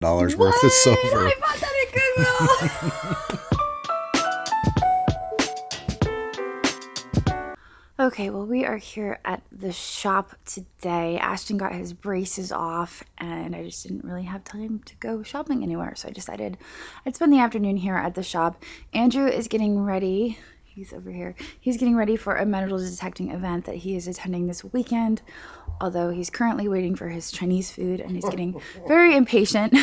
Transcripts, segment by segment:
dollars worth of silver. I bought that at Goodwill. Okay, well, we are here at the shop today. Ashton got his braces off, and I just didn't really have time to go shopping anywhere, so I decided I'd spend the afternoon here at the shop. Andrew is getting ready. He's over here. He's getting ready for a metal detecting event that he is attending this weekend, although he's currently waiting for his Chinese food, and he's getting very impatient.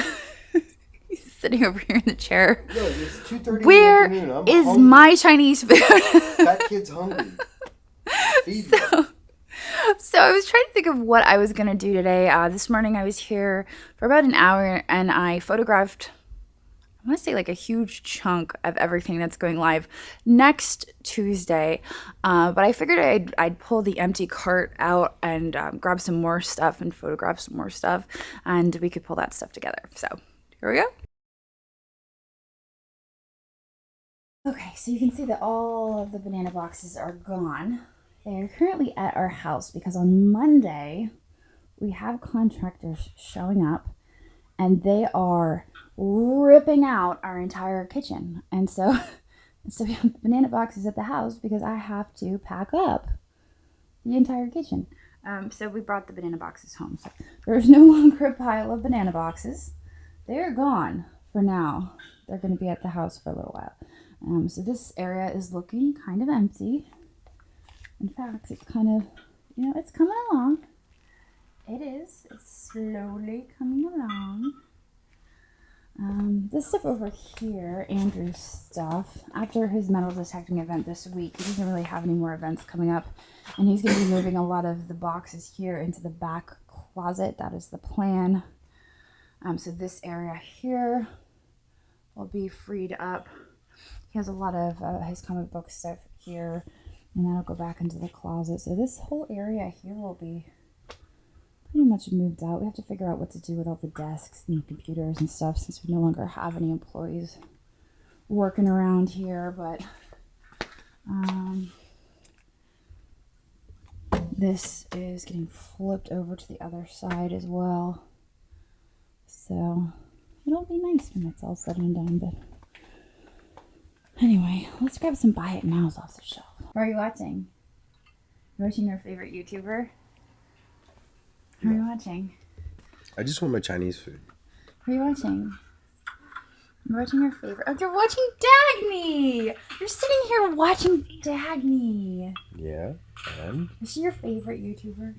He's sitting over here in the chair. No, it's 2:30 Where in the afternoon. I'm is hungry. my Chinese food? That kid's hungry. Feed me. So I was trying to think of what I was going to do today. This morning I was here for about an hour and I photographed, I want to say like a huge chunk of everything that's going live next Tuesday. But I figured I'd pull the empty cart out and grab some more stuff and photograph some more stuff. And we could pull that stuff together. So here we go. Okay, so you can see that all of the banana boxes are gone. They are currently at our house because on Monday we have contractors showing up and they are ripping out our entire kitchen. And so we have banana boxes at the house because I have to pack up the entire kitchen. So we brought the banana boxes home. So there's no longer a pile of banana boxes. They're gone for now. They're going to be at the house for a little while. So this area is looking kind of empty. In fact, it's kind of, it's coming along. It is. It's slowly coming along. This stuff over here, Andrew's stuff, after his metal detecting event this week, he doesn't really have any more events coming up. And he's going to be moving a lot of the boxes here into the back closet. That is the plan. So this area here will be freed up. He has a lot of his comic book stuff here. And that'll go back into the closet. So this whole area here will be pretty much moved out. We have to figure out what to do with all the desks and the computers and stuff since we no longer have any employees working around here. But this is getting flipped over to the other side as well. So it'll be nice when it's all said and done. But anyway, let's grab some buy it nows off the shelf. What are you watching? You watching your favorite YouTuber? Who are you watching? I just want my Chinese food. Who are you watching? You're watching your favorite. Oh, you're watching Dagny! You're sitting here watching Dagny. Yeah, and? Is she your favorite YouTuber?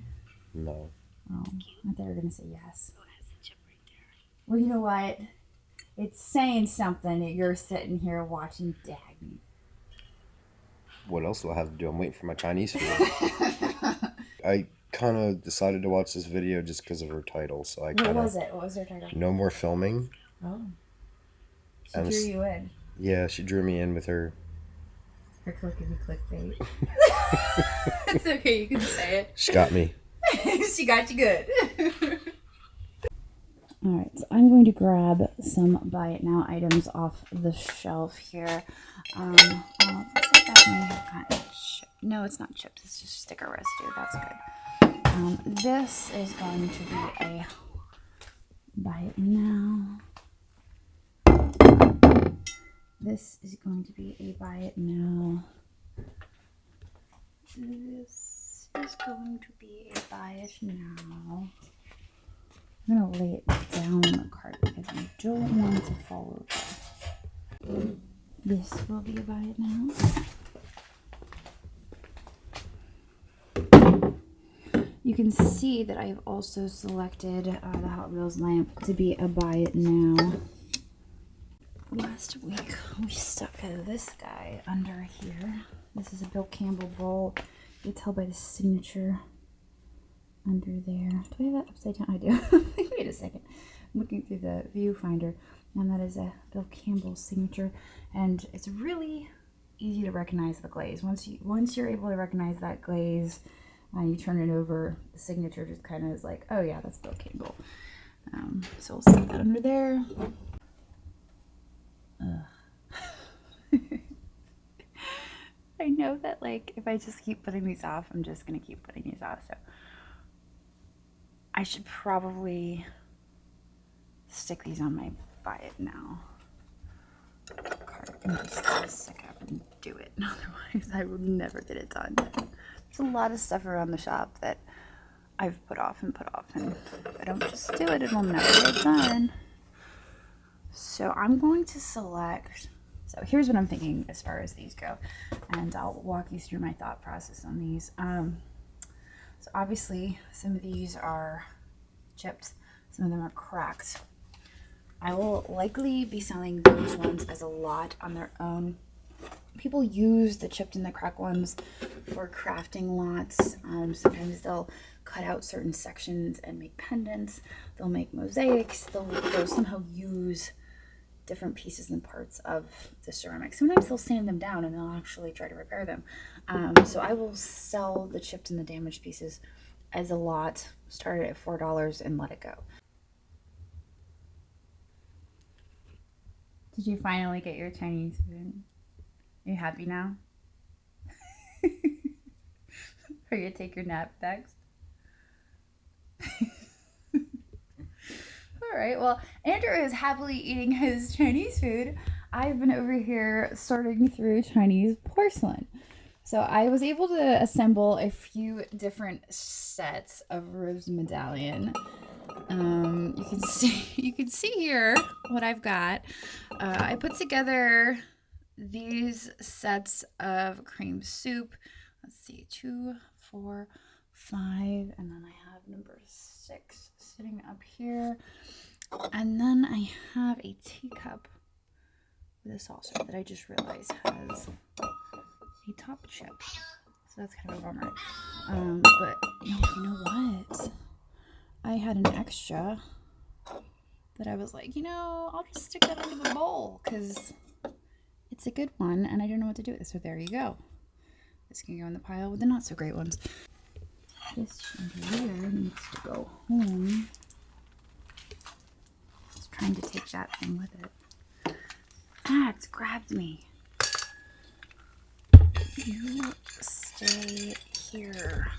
No. Oh, I thought you were going to say yes. Well, you know what? It's saying something that you're sitting here watching Dagny. What else do I have to do? I'm waiting for my Chinese food. I kind of decided to watch this video just because of her title. So I What was it? What was her title? No more filming. Oh. She drew you in. Yeah, she drew me in with her. Her clickbait. It's okay, you can say it. She got me. She got you good. Alright, so I'm going to grab some buy it now items off the shelf here. Looks like that may have gotten chipped. No, it's not chips, it's just sticker residue. That's good. This is going to be a buy it now. This is going to be a buy it now. This is going to be a buy it now. I'm going to lay it down on the cart because I don't want it to fall over. This will be a buy it now. You can see that I've also selected the Hot Wheels lamp to be a buy it now. Last week we stuck this guy under here. This is a Bill Campbell bowl. You can tell by the signature under there. Do I have that upside down? I do. Wait a second. I'm looking through the viewfinder, and that is a Bill Campbell signature. And it's really easy to recognize the glaze. Once you're able to recognize that glaze, you turn it over. The signature just kind of is like, oh yeah, that's Bill Campbell. So we'll stick that under there. I know that if I just keep putting these off, I'm just gonna keep putting these off. So I should probably stick these on my buy it now cart and just stick up and do it. Otherwise, I will never get it done. There's a lot of stuff around the shop that I've put off, and if I don't just do it, it'll never get done. So I'm going to select. So here's what I'm thinking as far as these go, and I'll walk you through my thought process on these. So obviously, some of these are chipped, some of them are cracked. I will likely be selling those ones as a lot on their own. People use the chipped and the cracked ones for crafting lots. Sometimes they'll cut out certain sections and make pendants. They'll make mosaics. They'll somehow use different pieces and parts of the ceramic. Sometimes they'll sand them down and they'll actually try to repair them. So I will sell the chipped and the damaged pieces as a lot, start it at $4 and let it go. Did you finally get your Chinese food? Are you happy now? Are you gonna take your nap next? All right, well, Andrew is happily eating his Chinese food. I've been over here sorting through Chinese porcelain. So I was able to assemble a few different sets of rose medallion. You can see here what I've got. I put together these sets of cream soup. Let's see, 2, 4, 5, and then I have number 6 sitting up here. And then I have a teacup with a saucer that I just realized has a top chip. So that's kind of a bummer. But you know what? I had an extra that I was like, I'll just stick that under the bowl because it's a good one and I don't know what to do with it. So there you go. This can go in the pile with the not so great ones. This chandelier needs to go home. It's trying to take that thing with it. Ah, it's grabbed me. You stay here.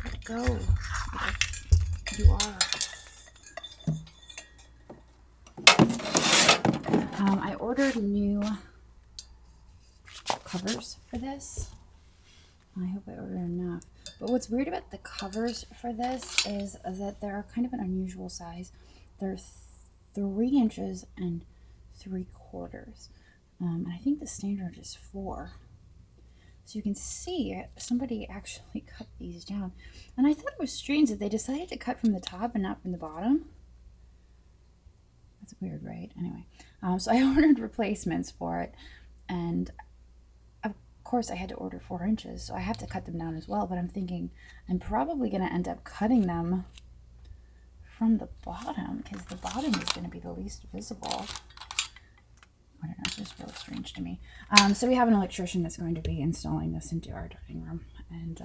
Let go. You are. I ordered new covers for this. I hope I ordered enough. But what's weird about the covers for this is that they're kind of an unusual size. They're 3 inches and 3/4. And I think the standard is 4. So you can see somebody actually cut these down. And I thought it was strange that they decided to cut from the top and not from the bottom. That's weird, right? Anyway, so I ordered replacements for it. And of course I had to order 4 inches. So I have to cut them down as well. But I'm thinking I'm probably going to end up cutting them from the bottom because the bottom is going to be the least visible. I don't know, it's just really strange to me. So we have an electrician that's going to be installing this into our dining room. And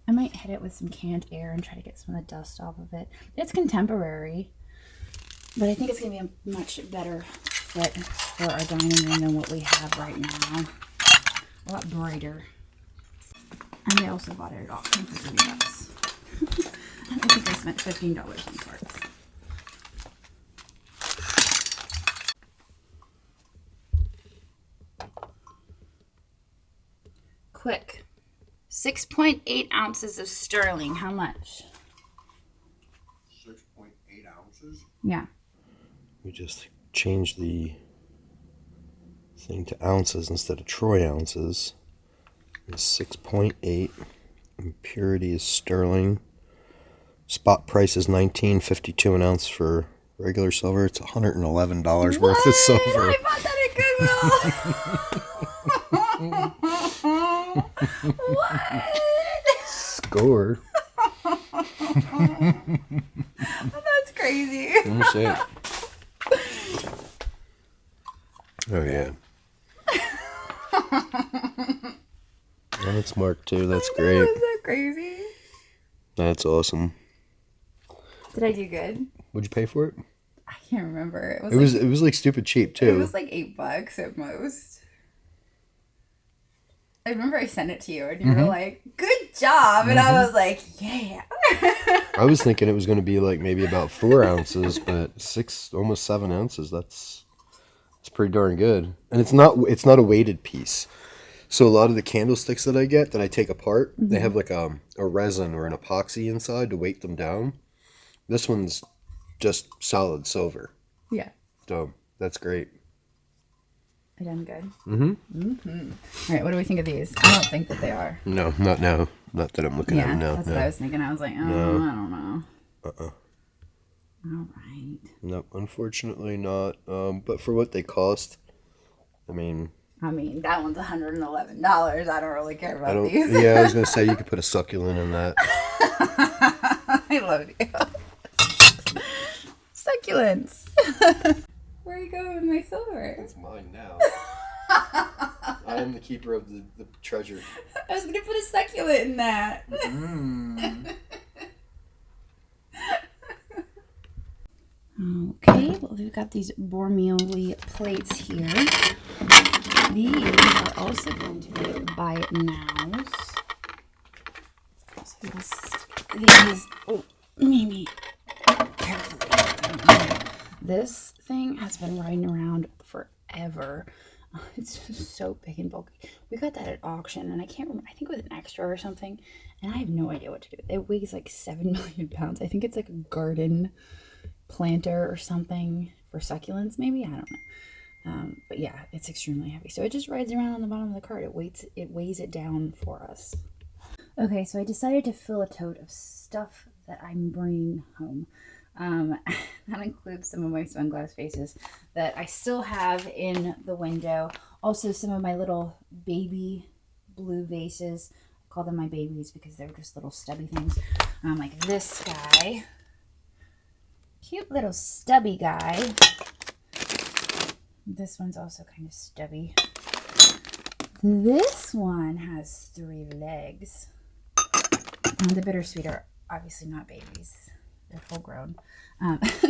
I might hit it with some canned air and try to get some of the dust off of it. It's contemporary, but I think it's going to be a much better fit for our dining room than what we have right now. A lot brighter. And I also bought it at auction for $30. And I think I spent $15 on parts. Quick. 6.8 ounces of sterling. How much? 6.8 ounces? Yeah. We just changed the thing to ounces instead of troy ounces. It's 6.8. Impurity is sterling. Spot price is $19.52 an ounce for regular silver. It's $111 worth of silver. I bought that at Goodwill. What? Score. That's crazy. Let me see it. Oh, yeah. That's marked too. That's great. Isn't that crazy? That's awesome. Did I do good? What'd you pay for it? I can't remember. It was like stupid cheap too. It was like $8 at most. I remember I sent it to you and you were like, good job. And I was like, yeah. I was thinking it was going to be like maybe about 4 ounces, but almost 7 ounces. It's pretty darn good. And it's not a weighted piece. So a lot of the candlesticks that I get that I take apart, they have like a resin or an epoxy inside to weight them down. This one's just solid silver. Yeah. So that's great. Are done good? Mm-hmm. All right, what do we think of these? I don't think that they are. No, not now. Not that I'm looking at them now. That's No. what I was thinking. I was like, oh, No. I don't know. Uh-uh. All right. No, unfortunately not. But for what they cost, I mean, that one's $111. I don't really care I about don't. these. Yeah, I was gonna say you could put a succulent in that. I love you. Succulents. Where are you going with my silver? It's mine now. I am the keeper of the treasure. I was going to put a succulent in that. Okay, well, we've got these Bormioli plates here. These are also going to be by Nows. So we'll stick these, Mimi, carefully. This thing has been riding around forever. It's just so big and bulky. We got that at auction, and I can't remember. I think it was an extra or something, and I have no idea what to do. It weighs like 7 million pounds. I think it's like a garden planter or something for succulents, maybe. I don't know. But yeah, it's extremely heavy. So it just rides around on the bottom of the cart. It weighs it down for us. Okay, so I decided to fill a tote of stuff that I'm bringing home. That includes some of my sunglass faces that I still have in the window. Also, some of my little baby blue vases. I call them my babies because they're just little stubby things. Like this guy. Cute little stubby guy. This one's also kind of stubby. This one has 3 legs. The bittersweet are obviously not babies. They're full grown.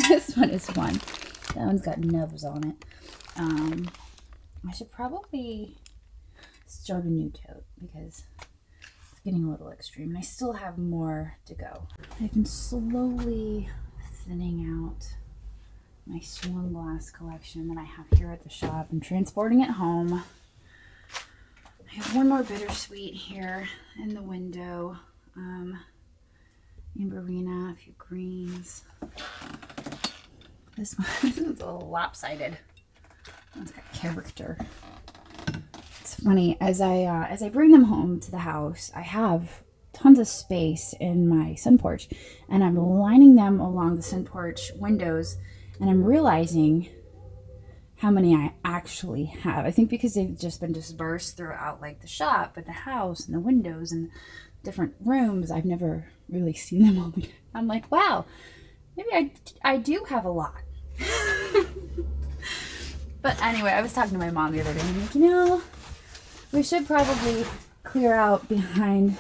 This one is fun. That one's got nubs on it. I should probably start a new tote because it's getting a little extreme. And I still have more to go. I've been slowly thinning out my swung glass collection that I have here at the shop and transporting it home. I have one more bittersweet here in the window. Amberina, a few greens. This one this is a little lopsided. It's got character. It's funny, as I bring them home to the house, I have tons of space in my sun porch, and I'm lining them along the sun porch windows, and I'm realizing how many I actually have. I think because they've just been dispersed throughout like the shop, but the house and the windows and different rooms, I've never really seen them all. I'm like, wow, maybe I do have a lot. But anyway, I was talking to my mom the other day, and I'm like, we should probably clear out behind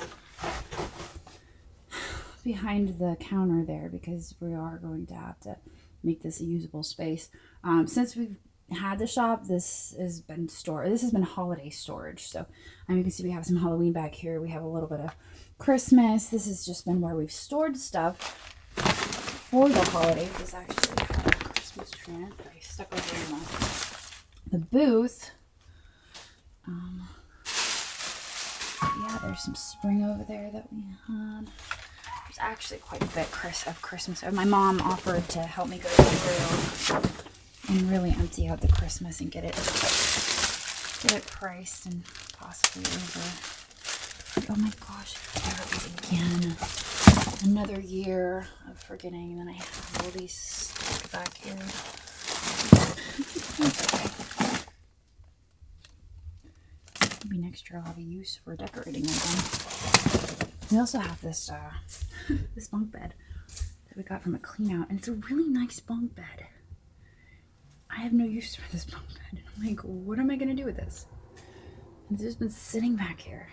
the counter there because we are going to have to make this a usable space. Since we've had the shop, this has been holiday storage. So you can see we have some Halloween back here. We have a little bit of Christmas. This has just been where we've stored stuff for the holidays. This actually had a Christmas tree in it that I stuck over in the booth. Yeah, there's some spring over there that we had. There's actually quite a bit of Christmas. My mom offered to help me go through and really empty out the Christmas and get it priced and possibly over. Oh my gosh, there it is again. Another year of forgetting, and then I have all these stuck back here. Okay. Maybe next year I'll have a use for decorating them. We also have this this bunk bed that we got from a clean out, and it's a really nice bunk bed. I have no use for this bunk bed. I'm like, what am I gonna do with this? It's just been sitting back here.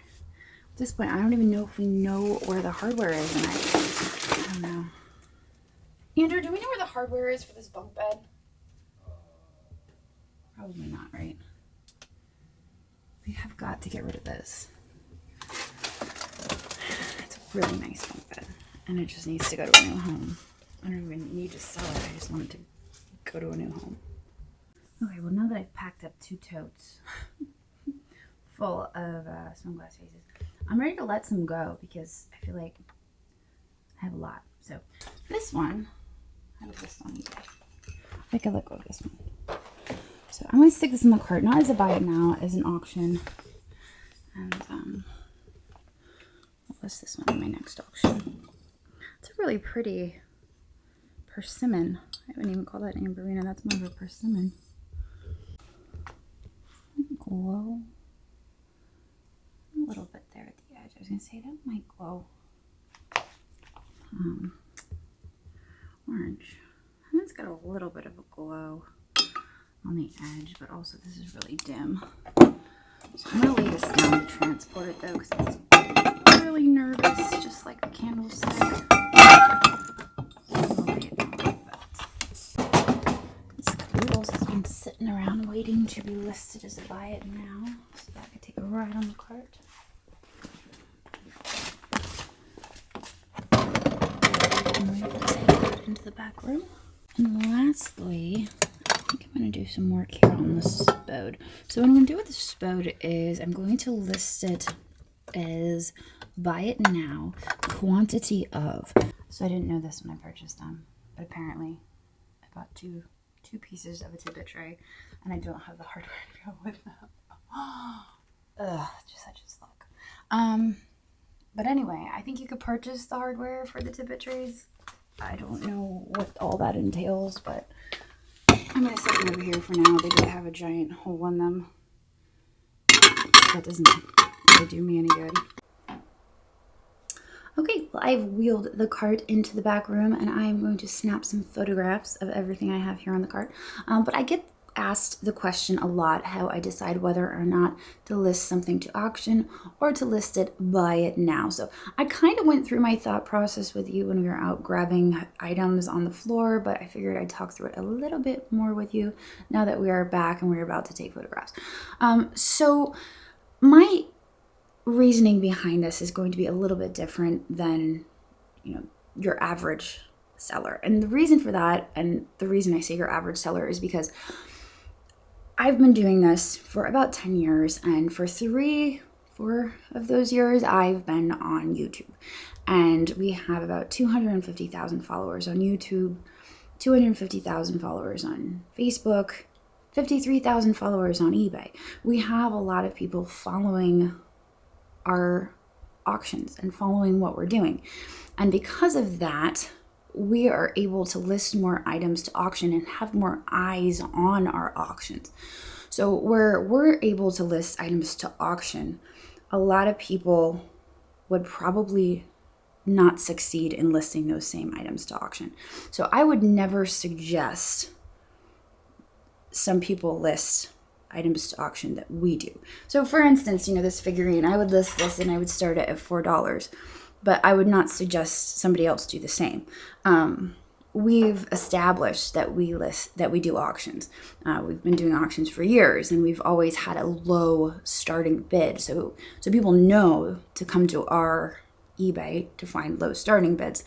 At this point, I don't even know if we know where the hardware is, and I don't know. Andrew, do we know where the hardware is for this bunk bed? Probably not, right? We have got to get rid of this. It's a really nice bunk bed. and it just needs to go to a new home. I don't even need to sell it. I just want it to go to a new home. Okay, well, now that I've packed up 2 totes full of sunglass faces, I'm ready to let some go because I feel like I have a lot. So this one, how did this one go? I could let go of this one. So I'm going to stick this in the cart, not as a buy it now, as an auction. And I'll list this one in my next auction. It's a really pretty persimmon. I wouldn't even call that amberina. That's more of a persimmon. Glow. A little bit there at the edge. I was going to say that might glow orange. And it's got a little bit of a glow on the edge, but also this is really dim. So I'm going to lay this down to transport it though, because I was really nervous, just like the candlestick. So I'll lay it down like that. This Goodwill has been sitting around waiting to be listed as a buy it now, so that I could take a ride on the cart. And we're going to take that into the back room. And lastly, I think I'm going to do some work here on the spode. So what I'm going to do with the spode is I'm going to list it as buy it now, quantity of. So I didn't know this when I purchased them, but apparently I bought two pieces of a tidbit tray, and I don't have the hardware to go with them. Ugh, just such a slug. But anyway, I think you could purchase the hardware for the tidbit trays. I don't know what all that entails, but I'm going to set them over here for now. They do have a giant hole in them. That doesn't really do me any good. Okay, well, I've wheeled the cart into the back room, and I'm going to snap some photographs of everything I have here on the cart. But I get asked the question a lot how I decide whether or not to list something to auction or to list it buy it now. So I kind of went through my thought process with you when we were out grabbing items on the floor, but I figured I'd talk through it a little bit more with you now that we are back and we're about to take photographs. So my reasoning behind this is going to be a little bit different than, your average seller. And the reason for that, and the reason I say your average seller, is because I've been doing this for about 10 years, and for 4 of those years, I've been on YouTube. And we have about 250,000 followers on YouTube, 250,000 followers on Facebook, 53,000 followers on eBay. We have a lot of people following our auctions and following what we're doing. And because of that, we are able to list more items to auction and have more eyes on our auctions. So where we're able to list items to auction, a lot of people would probably not succeed in listing those same items to auction. So I would never suggest some people list items to auction that we do. So for instance, this figurine, I would list this and I would start it at $4. But I would not suggest somebody else do the same. We've established that we do auctions. We've been doing auctions for years, and we've always had a low starting bid. So people know to come to our eBay to find low starting bids.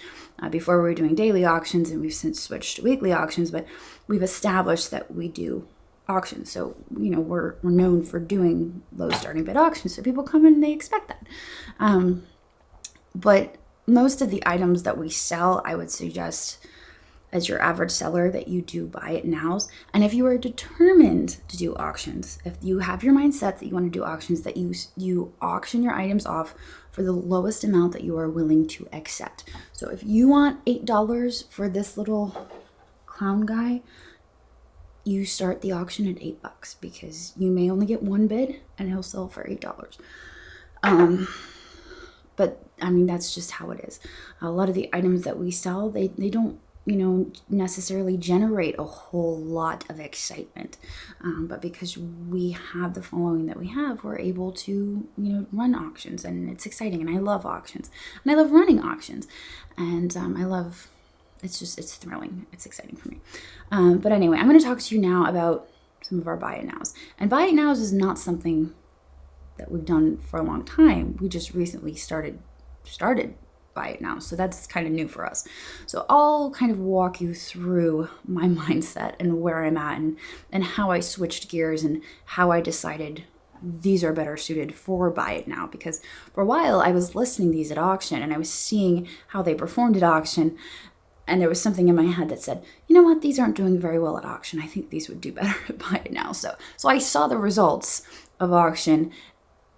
Before we were doing daily auctions, and we've since switched to weekly auctions, but we've established that we do auctions. So, we're known for doing low starting bid auctions. So people come in and they expect that. But most of the items that we sell, I would suggest as your average seller that you do buy it nows. And if you are determined to do auctions, if you have your mindset that you want to do auctions, that you auction your items off for the lowest amount that you are willing to accept. So if you want $8 for this little clown guy, you start the auction at $8 because you may only get one bid and he'll sell for $8. But that's just how it is. A lot of the items that we sell, they don't, necessarily generate a whole lot of excitement. But because we have the following that we have, we're able to, run auctions, and it's exciting. And I love auctions, and I love running auctions, and it's thrilling. It's exciting for me. But anyway, I'm going to talk to you now about some of our buy it nows. And buy it nows is not something that we've done for a long time. We just recently started buy it now. So that's kind of new for us. So I'll kind of walk you through my mindset and where I'm at and how I switched gears and how I decided these are better suited for buy it now. Because for a while I was listing these at auction and I was seeing how they performed at auction. And there was something in my head that said, you know what, these aren't doing very well at auction. I think these would do better at buy it now. So I saw the results of auction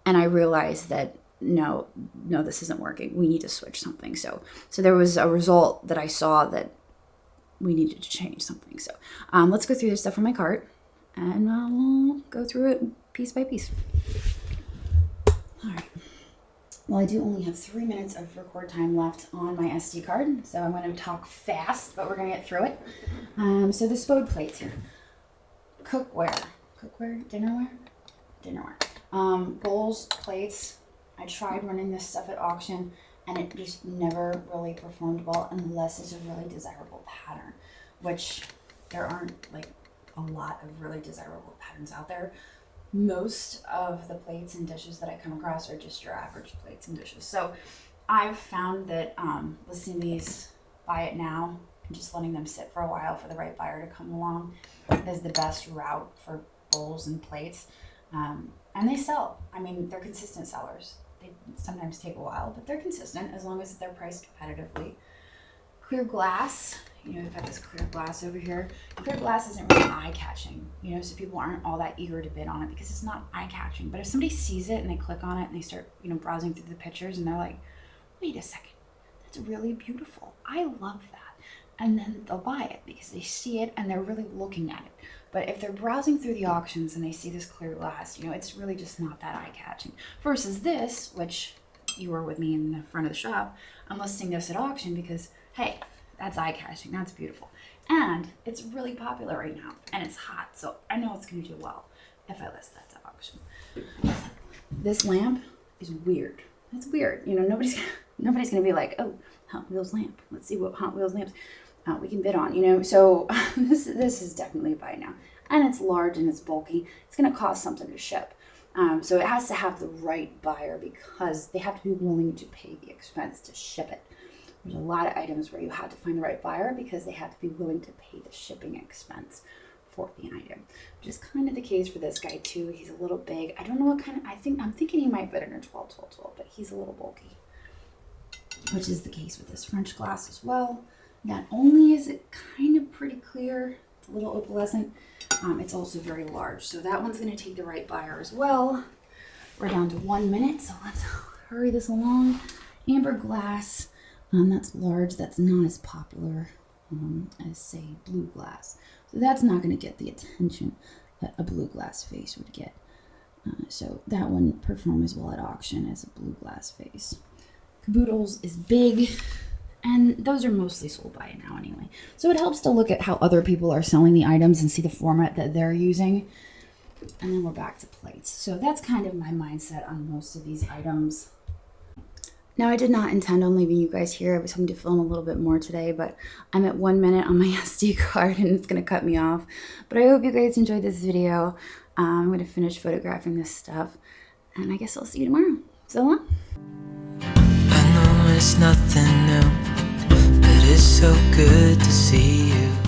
and I realized that no, this isn't working. We need to switch something. So there was a result that I saw that we needed to change something. So let's go through the stuff on my cart and we'll go through it piece by piece. All right. Well, I do only have 3 minutes of record time left on my SD card, so I'm going to talk fast, but we're going to get through it. So the spode plates here. Cookware, dinnerware. Bowls, plates. I tried running this stuff at auction, and it just never really performed well unless it's a really desirable pattern, which there aren't like a lot of really desirable patterns out there. Most of the plates and dishes that I come across are just your average plates and dishes. So I've found that listing these buy it now and just letting them sit for a while for the right buyer to come along is the best route for bowls and plates. And they sell. I mean, they're consistent sellers. They sometimes take a while, but they're consistent as long as they're priced competitively. Clear glass. We've got this clear glass over here. Clear glass isn't really eye-catching, so people aren't all that eager to bid on it because it's not eye-catching. But if somebody sees it and they click on it and they start, browsing through the pictures and they're like, wait a second, that's really beautiful. I love that. And then they'll buy it because they see it and they're really looking at it. But if they're browsing through the auctions and they see this clear glass, it's really just not that eye-catching. Versus this, which you were with me in the front of the shop, I'm listing this at auction because, hey, that's eye-catching, that's beautiful. And it's really popular right now, and it's hot, so I know it's gonna do well if I list that to auction. This lamp is weird. It's weird, nobody's gonna be like, oh, Hot Wheels lamp. Let's see what Hot Wheels lamps we can bid on, So this is definitely a buy now. And it's large and it's bulky. It's gonna cost something to ship. So it has to have the right buyer because they have to be willing to pay the expense to ship it. There's a lot of items where you have to find the right buyer because they have to be willing to pay the shipping expense for the item, which is kind of the case for this guy too. He's a little big. I don't know what kind of, I'm thinking he might fit in a 12, but he's a little bulky, which is the case with this French glass as well. Not only is it kind of pretty clear, it's a little opalescent, it's also very large. So that one's going to take the right buyer as well. We're down to 1 minute, so let's hurry this along. Amber glass. That's large. That's not as popular as, say, blue glass. So that's not going to get the attention that a blue glass vase would get. So that one performed as well at auction as a blue glass vase. Caboodles is big, and those are mostly sold by it now anyway. So it helps to look at how other people are selling the items and see the format that they're using. And then we're back to plates. So that's kind of my mindset on most of these items. Now, I did not intend on leaving you guys here. I was hoping to film a little bit more today, but I'm at 1 minute on my SD card and it's going to cut me off. But I hope you guys enjoyed this video. I'm going to finish photographing this stuff, and I guess I'll see you tomorrow. So long. I know it's nothing new, but it's so good to see you.